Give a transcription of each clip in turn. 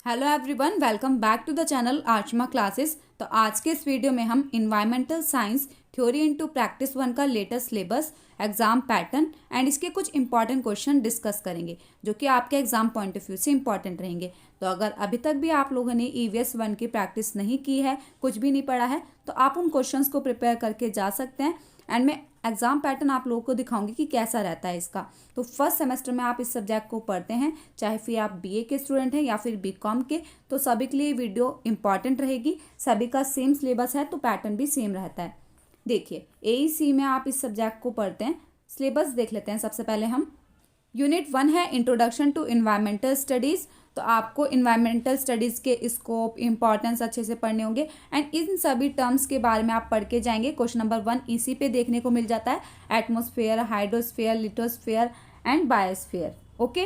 Hello everyone, welcome back to the channel आर्चमा classes. तो आज के इस वीडियो में हम environmental science theory into practice 1 का latest syllabus, exam pattern and इसके कुछ इंपॉर्टेंट क्वेश्चन डिस्कस करेंगे जो कि आपके एग्जाम पॉइंट ऑफ व्यू से इंपॉर्टेंट रहेंगे। तो अगर अभी तक भी आप लोगों ने EVS 1 की प्रैक्टिस नहीं की है, कुछ भी नहीं पढ़ा है, तो आप उन क्वेश्चंस को प्रिपेयर करके जा सकते हैं। एंड मैं एग्जाम पैटर्न आप लोगों को दिखाऊंगी कि कैसा रहता है इसका। तो फर्स्ट सेमेस्टर में आप इस सब्जेक्ट को पढ़ते हैं, चाहे फिर आप BA के स्टूडेंट हैं या फिर BCom के, तो सभी के लिए वीडियो इंपॉर्टेंट रहेगी। सभी का सेम सिलेबस है तो पैटर्न भी सेम रहता है। देखिए, AEC में आप इस सब्जेक्ट को पढ़ते हैं। सिलेबस देख लेते हैं। सबसे पहले हम यूनिट 1 है इंट्रोडक्शन टू इन्वायरमेंटल स्टडीज़। तो आपको इन्वायरमेंटल स्टडीज़ के स्कोप, इंपॉर्टेंस अच्छे से पढ़ने होंगे एंड इन सभी टर्म्स के बारे में आप पढ़ के जाएंगे। क्वेश्चन नंबर 1 इसी पे देखने को मिल जाता है, atmosphere, hydrosphere, lithosphere and biosphere. Okay,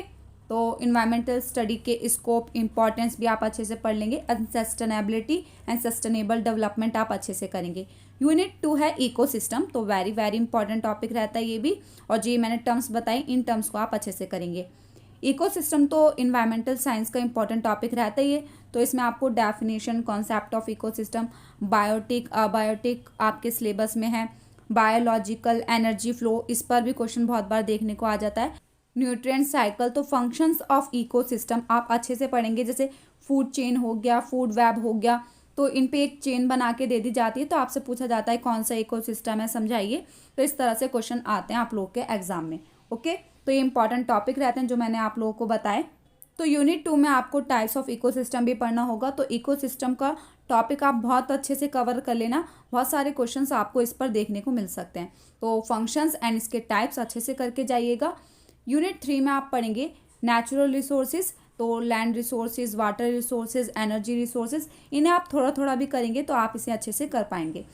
तो इन्वायरमेंटल स्टडी के स्कोप, इंपॉर्टेंस भी आप अच्छे से पढ़ लेंगे। सस्टेनेबिलिटी एंड सस्टेनेबल डेवलपमेंट आप अच्छे से करेंगे। यूनिट 2 है इकोसिस्टम, तो वेरी वेरी इंपॉर्टेंट टॉपिक रहता है ये भी। और जो मैंने टर्म्स बताई, इन टर्म्स को आप अच्छे से करेंगे। इकोसिस्टम तो इन्वायरमेंटल साइंस का इंपॉर्टेंट टॉपिक रहता ही है। तो इसमें आपको definition, concept of ecosystem, biotic, abiotic आपके सिलेबस में है, बायोलॉजिकल, एनर्जी फ्लो, इस पर भी क्वेश्चन बहुत बार देखने को आ जाता है। न्यूट्रिएंट साइकिल, तो फंक्शंस ऑफ इकोसिस्टम आप अच्छे से पढ़ेंगे। जैसे फूड चेन हो गया, फूड वेब हो गया, तो इन पे एक चेन बना के दे दी जाती है, तो आपसे पूछा जाता है कौन सा इकोसिस्टम है, समझाइए। तो इस तरह से क्वेश्चन आते हैं आप लोग के एग्जाम में। ओके, तो ये इंपॉर्टेंट टॉपिक रहते हैं जो मैंने आप लोगों को बताए। तो यूनिट 2 में आपको टाइप्स ऑफ इकोसिस्टम भी पढ़ना होगा। तो इकोसिस्टम का टॉपिक आप बहुत अच्छे से कवर कर लेना। बहुत सारे क्वेश्चंस आपको इस पर देखने को मिल सकते हैं। तो फंक्शंस एंड इसके टाइप्स अच्छे से करके जाइएगा। यूनिट 3 में आप पढ़ेंगे नेचुरल रिसोर्सेज, तो land resources, water resources, energy resources, इन्हें आप थोड़ा थोड़ा भी करेंगे तो आप इसे अच्छे से कर पाएंगे।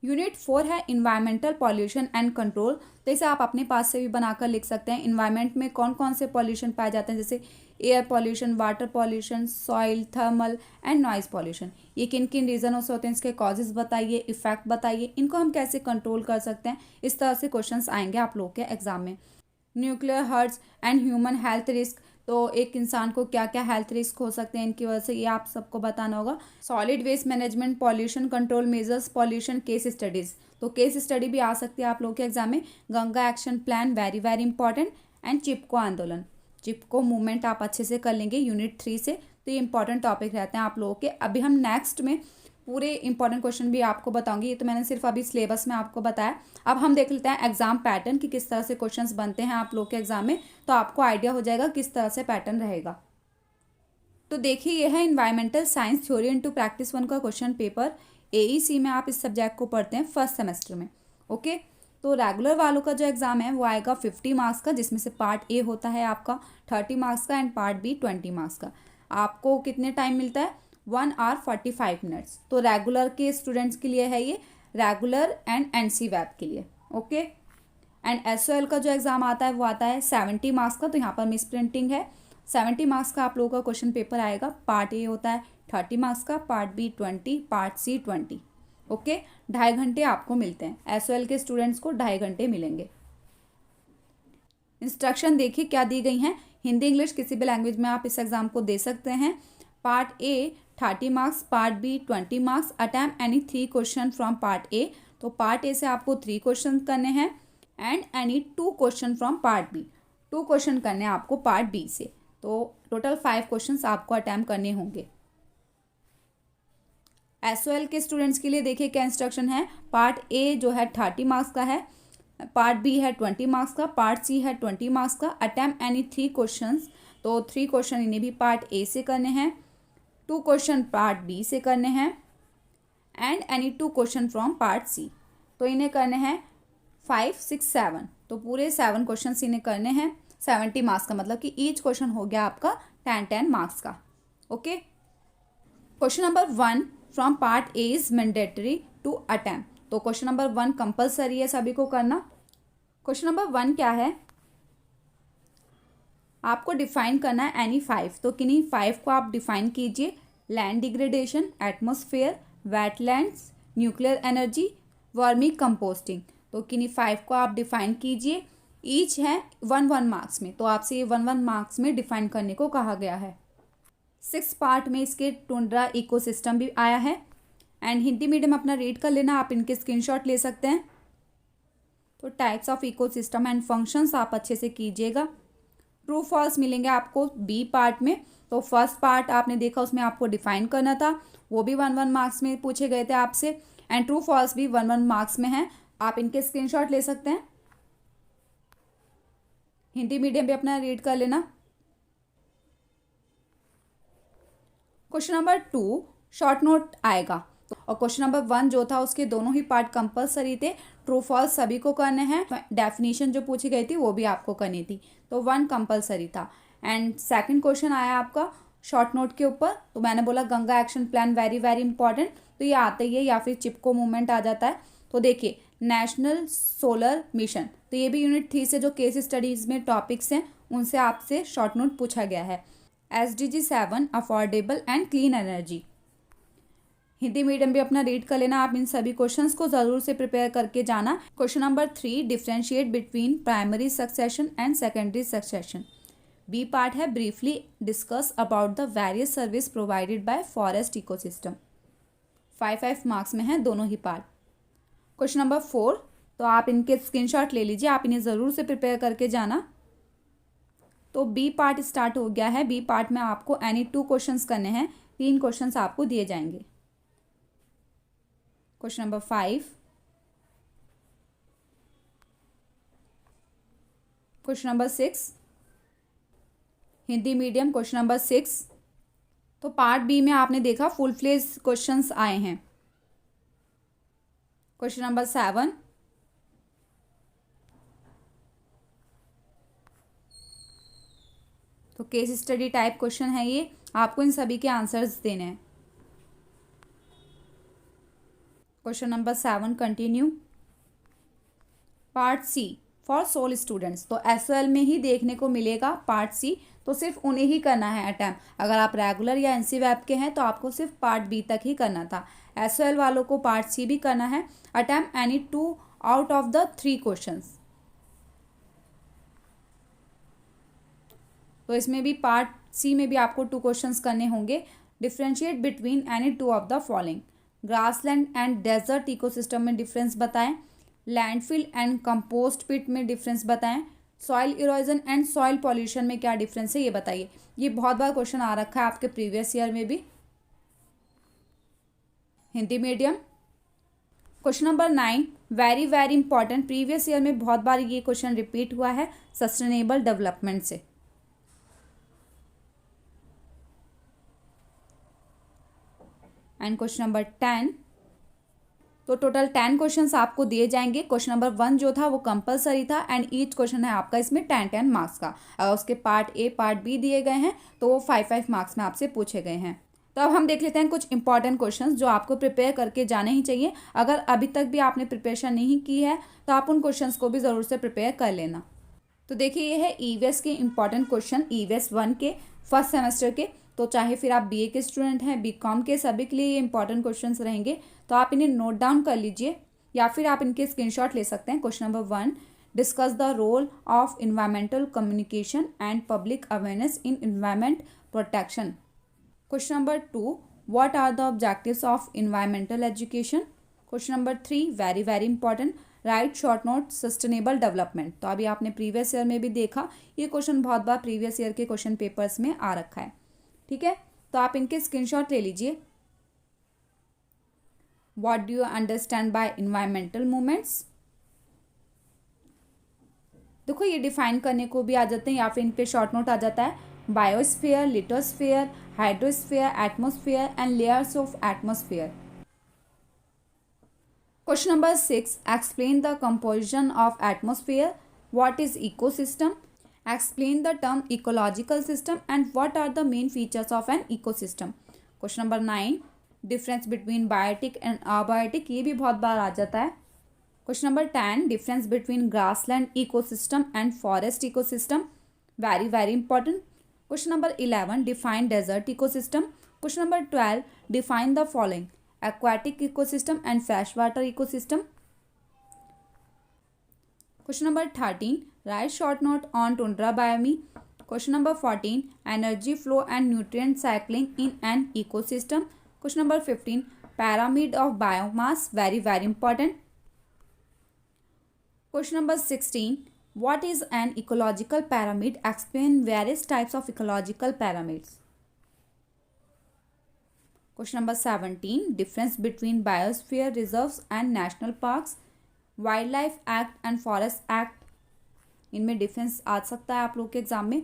यूनिट 4 है इन्वायरमेंटल पॉल्यूशन एंड कंट्रोल। तो इसे आप अपने पास से भी बनाकर लिख सकते हैं। इन्वायरमेंट में कौन कौन से पॉल्यूशन पाए जाते हैं, जैसे air pollution, water pollution, soil, thermal and noise pollution. ये किन किन रीजनों से होते हैं, इसके कॉजेज बताइए, इफेक्ट बताइए, इनको हम कैसे कंट्रोल कर सकते हैं। इस तरह से क्वेश्चंस आएंगे आप लोग के एग्जाम में। Nuclear hazards and human health risk, तो एक इंसान को क्या क्या हेल्थ रिस्क हो सकते हैं इनकी वजह से, ये आप सबको बताना होगा। Solid waste management, pollution control measures, pollution case studies, तो केस स्टडी भी आ सकती है आप लोगों के एग्जाम में। Ganga action plan, very very important. And Chipko आंदोलन, चिपको मूवमेंट आप अच्छे से कर लेंगे यूनिट 3 से। तो ये इंपॉर्टेंट टॉपिक रहते हैं आप लोगों के। अभी हम नेक्स्ट में पूरे इंपॉर्टेंट क्वेश्चन भी आपको बताऊंगी। ये तो मैंने सिर्फ अभी सिलेबस में आपको बताया। अब हम देख लेते हैं एग्जाम पैटर्न कि किस तरह से क्वेश्चंस बनते हैं आप लोग के एग्जाम में, तो आपको आइडिया हो जाएगा किस तरह से पैटर्न रहेगा। तो देखिए, ये है environmental science theory into practice 1 का क्वेश्चन पेपर। AEC में आप इस सब्जेक्ट को पढ़ते हैं फर्स्ट सेमेस्टर में। ओके, तो रेगुलर वालों का जो एग्जाम है वो आएगा 50 मार्क्स का, जिसमें से पार्ट A होता है आपका 30 मार्क्स का एंड पार्ट B 20 मार्क्स का। आपको कितने टाइम मिलता है, 1 hour 45 मिनट्स। तो रेगुलर के स्टूडेंट्स के लिए है ये, रेगुलर एंड NC वेब के लिए। ओके, एंड SOL का जो एग्जाम आता है वो आता है 70 मार्क्स का। तो यहाँ पर मिस प्रिंटिंग है, 70 मार्क्स का आप लोगों का क्वेश्चन पेपर आएगा। पार्ट A होता है 30 मार्क्स का, part B 20, part C 20। Okay, 2.5 घंटे आपको मिलते हैं। SOL के स्टूडेंट्स को 2.5 घंटे मिलेंगे। इंस्ट्रक्शन देखिए क्या दी गई हैं। हिंदी इंग्लिश किसी भी लैंग्वेज में आप इस एग्जाम को दे सकते हैं। Part A 30 marks, part B 20 marks. Attempt any 3 question from part A, तो पार्ट A से आपको 3 क्वेश्चन करने हैं and any 2 question from part B, 2 question करने हैं आपको पार्ट B से। तो टोटल 5 क्वेश्चंस आपको अटेम्प्ट करने होंगे। SOL के स्टूडेंट्स के लिए देखिए क्या इंस्ट्रक्शन है। पार्ट A जो है 30 मार्क्स का है, पार्ट B है 20 मार्क्स का, पार्ट C है 20 मार्क्स का। अटेम्प्ट एनी 3 क्वेश्चंस, तो 3 क्वेश्चन इन्हें भी पार्ट A से करने हैं, 2 क्वेश्चन पार्ट B से करने हैं and any 2 question from part C। तो इन्हें करने हैं 5, 6, 7, तो पूरे 7 क्वेश्चन इन्हें करने हैं। 70 मार्क्स का मतलब कि ईच क्वेश्चन हो गया आपका 10 मार्क्स का। Okay, question number 1 from part A is mandatory to attempt, तो क्वेश्चन नंबर 1 कंपलसरी है सभी को करना। क्वेश्चन नंबर 1 क्या है, आपको डिफाइन करना है एनी 5, तो किन्हीं 5 को आप डिफाइन कीजिए। Land degradation, atmosphere, wetlands, nuclear energy, vermi composting, तो किन्हीं 5 को आप डिफाइन कीजिए। ईच है 1 मार्क्स में, तो आपसे ये 1 मार्क्स में डिफाइन करने को कहा गया है। 6 पार्ट में इसके टुंड्रा इकोसिस्टम भी आया है। एंड हिंदी मीडियम अपना रीड कर लेना, आप इनके स्क्रीनशॉट ले सकते हैं। तो types of ecosystem and functions आप अच्छे से कीजिएगा। ट्रू फॉल्स मिलेंगे आपको बी पार्ट में। तो फर्स्ट पार्ट आपने देखा, उसमें आपको डिफाइन करना था, वो भी 1 मार्क्स में पूछे गए थे आपसे। एंड ट्रू फॉल्स भी 1 मार्क्स में है, आप इनके स्क्रीनशॉट ले सकते हैं। हिंदी मीडियम भी अपना रीड कर लेना। क्वेश्चन नंबर 2 शॉर्ट नोट आएगा, और क्वेश्चन नंबर 1 जो था उसके दोनों ही पार्ट कंपलसरी थे। ट्रू फॉल्स सभी को करने हैं, डेफिनेशन जो पूछी गई थी वो भी आपको करनी थी, तो 1 कंपलसरी था। एंड सेकंड क्वेश्चन आया आपका शॉर्ट नोट के ऊपर, तो मैंने बोला Ganga action plan very very important, तो ये आता ही है, या फिर चिपको मूवमेंट आ जाता है। तो देखिए नेशनल सोलर मिशन, तो ये भी यूनिट 3 से जो केस स्टडीज में टॉपिक्स हैं उनसे आपसे शॉर्ट नोट पूछा गया है। SDG 7 affordable and clean energy, Hindi medium भी अपना रीड कर लेना, आप इन सभी क्वेश्चंस को जरूर से प्रिपेयर करके जाना। Question number 3 differentiate between primary succession and secondary succession, B part है briefly discuss about the various service provided by forest ecosystem. 5 marks में है दोनों ही पार्ट। क्वेश्चन नंबर 4, तो आप इनके स्क्रीनशॉट ले लीजिए, आप इन्हें ज़रूर से प्रिपेयर करके जाना। तो बी पार्ट स्टार्ट हो गया है। बी पार्ट में आपको एनी 2 क्वेश्चंस करने हैं, 3 क्वेश्चंस आपको दिए जाएंगे। Question number 5, question number 6 Hindi medium. Question number 6, तो पार्ट बी में आपने देखा फुल फ्लेज क्वेश्चंस आए हैं। क्वेश्चन नंबर 7, तो केस स्टडी टाइप क्वेश्चन है ये, आपको इन सभी के आंसर्स देने हैं। Question number 7 continue. Part C for SOL students, तो SOL में ही देखने को मिलेगा पार्ट सी, तो सिर्फ उन्हें ही करना है अटैम्प्ट। अगर आप रेगुलर या NCVAP के हैं तो आपको सिर्फ पार्ट बी तक ही करना था। SOL वालों को पार्ट सी भी करना है, attempt any 2 out of the 3 questions. तो इसमें भी पार्ट सी में भी आपको 2 क्वेश्चंस करने होंगे। Differentiate between any 2 of the following, grassland and desert ecosystem में डिफरेंस बताएं, लैंडफिल एंड कंपोस्ट पिट में डिफरेंस बताएं, soil erosion and soil pollution में क्या डिफरेंस है ये बताइए। ये बहुत बार क्वेश्चन आ रखा है आपके प्रीवियस ईयर में भी। Hindi medium. Question number 9 very very important, previous year में बहुत बार ये क्वेश्चन रिपीट हुआ है, सस्टेनेबल डेवलपमेंट से। एंड क्वेश्चन नंबर 10, तो टोटल 10 क्वेश्चंस आपको दिए जाएंगे। क्वेश्चन नंबर 1 जो था वो कंपलसरी था, एंड ईच क्वेश्चन है आपका इसमें 10 मार्क्स का। अगर उसके पार्ट ए पार्ट बी दिए गए हैं तो वो 5 मार्क्स में आपसे पूछे गए हैं। तो अब हम देख लेते हैं कुछ इंपॉर्टेंट क्वेश्चंस जो आपको प्रिपेयर करके जाने ही चाहिए। अगर अभी तक भी आपने प्रिपरेशन नहीं की है तो आप उन क्वेश्चंस को भी ज़रूर से प्रिपेयर कर लेना। तो देखिए ये है EVS के इंपॉर्टेंट क्वेश्चन, EVS 1 के फर्स्ट सेमेस्टर के। तो चाहे फिर आप BA के स्टूडेंट हैं, BCom के, सभी के लिए ये इंपॉर्टेंट क्वेश्चंस रहेंगे, तो आप इन्हें नोट डाउन कर लीजिए या फिर आप इनके स्क्रीनशॉट ले सकते हैं। Question number 1, discuss the role of environmental communication and public awareness in environment protection. Question number 2, what are the objectives of environmental education. Question number 3 very very important, write short note sustainable development. तो अभी आपने previous year में भी देखा, ये question बहुत बार previous year के question papers में आ रखा है। ठीक है, तो आप इनके स्क्रीनशॉट ले लीजिए। What do you understand by environmental movements. देखो ये डिफाइन करने को भी आ जाते हैं या फिर इन पे शॉर्ट नोट आ जाता है। Biosphere, lithosphere, hydrosphere, atmosphere and layers of atmosphere. Question number 6, explain the composition of atmosphere, what is ecosystem, explain the term ecological system and what are the main features of an ecosystem। Question number 9, difference between biotic and abiotic, ये भी बहुत बार आ जाता है। Question number 10, difference between grassland ecosystem and forest ecosystem, very very important. Question number 11, define desert ecosystem. Question number 12, define the following, aquatic ecosystem and fresh water ecosystem. Question number 13, write short note on tundra biome. Question number 14, energy flow and nutrient cycling in an ecosystem. Question number 15, pyramid of biomass, very very important. Question number 16, what is an ecological pyramid? Explain various types of ecological pyramids. Question number 17, difference between biosphere reserves and national parks. Wild act and forest act, इनमें difference आ सकता है आप लोग के exam में.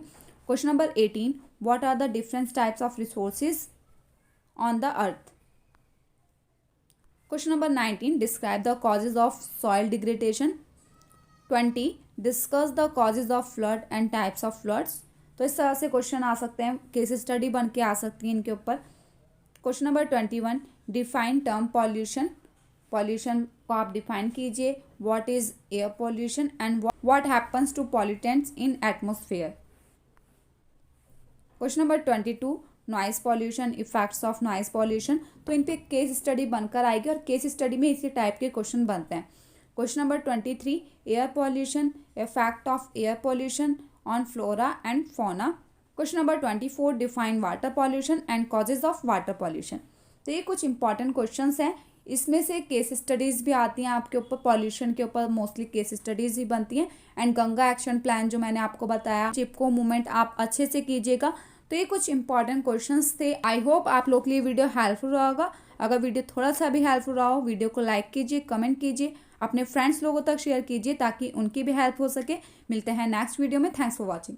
Question number 18, what are the different types of resources on the earth. Question number 19, describe the causes of soil degradation. 20, discuss the causes of flood and types of floods. तो इस तरह से क्वेश्चन आ सकते हैं, case study बन के आ सकती है इनके ऊपर. Question number 21, define term pollution. Pollution को आप डिफाइन कीजिए. What is air pollution and what happens to pollutants in atmosphere. Question number 22, noise pollution, effects of noise pollution. तो इन पे केस स्टडी बनकर आएगी और केस स्टडी में इसी टाइप के क्वेश्चन बनते हैं. Question number 23, air pollution, effect of air pollution on flora and fauna. Question number 24, define water pollution and causes of water pollution. तो ये कुछ इंपॉर्टेंट क्वेश्चंस हैं. इसमें से केस स्टडीज़ भी आती हैं आपके ऊपर, पॉल्यूशन के ऊपर मोस्टली केस स्टडीज़ ही बनती हैं. एंड गंगा एक्शन प्लान जो मैंने आपको बताया, चिपको मूवमेंट आप अच्छे से कीजिएगा. तो ये कुछ इंपॉर्टेंट क्वेश्चंस थे. आई होप आप लोग के लिए वीडियो हेल्पफुल रहा होगा. अगर वीडियो थोड़ा सा भी हेल्पफुल रहा हो, वीडियो को लाइक कीजिए, कमेंट कीजिए, अपने फ्रेंड्स लोगों तक शेयर कीजिए ताकि उनकी भी हेल्प हो सके. मिलते हैं नेक्स्ट वीडियो में. Thanks for watching.